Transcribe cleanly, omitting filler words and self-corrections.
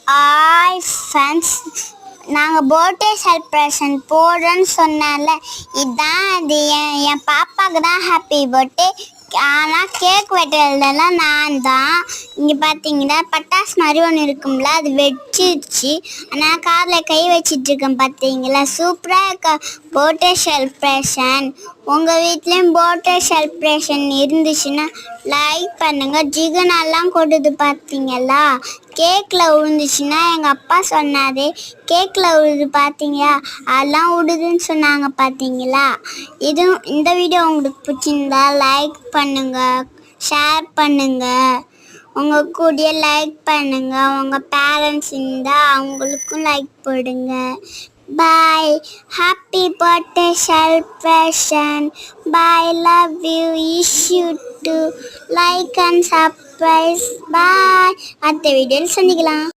Hi friends, நாங்கள் birthday celebration போடுறோன்னு சொன்னால இதுதான் அது. என் பாப்பாவுக்கு தான் ஹாப்பி பர்த்டே. ஆனால் கேக் வெட்டுறதெல்லாம் நான் தான். இங்கே பார்த்தீங்கன்னா பட்டாசு மாதிரி ஒன்று இருக்கும்ல, அது வெடிச்சிருச்சு. ஆனால் காரில் கை வச்சிட்ருக்கேன் பார்த்தீங்களா, சூப்பராக இருக்கா பர்த்டே செலிப்ரேஷன். உங்கள் வீட்லேயும் பர்த்டே செலிப்ரேஷன் இருந்துச்சுன்னா லைக் பண்ணுங்கள். ஜிகனெல்லாம் கொடுத்து பார்த்தீங்களா, கேக்கில் விழுந்துச்சுன்னா எங்கள் அப்பா சொன்னார், கேக்கில் விழுது பார்த்தீங்களா, அதெல்லாம் விடுதுன்னு சொன்னாங்க பார்த்தீங்களா. இந்த வீடியோ உங்களுக்கு பிடிச்சிருந்தா லைக் பண்ணுங்கள், ஷேர் பண்ணுங்கள், உங்கள் கூடயே லைக் பண்ணுங்கள். உங்கள் பேரண்ட்ஸ் இருந்தால் அவங்களுக்கும் லைக் போடுங்க. Bye. Happy birthday celebration. Bye. Love you. Wish you to like and subscribe. Bye. அடுத்த வீடியோவில் சந்திக்கலாம்.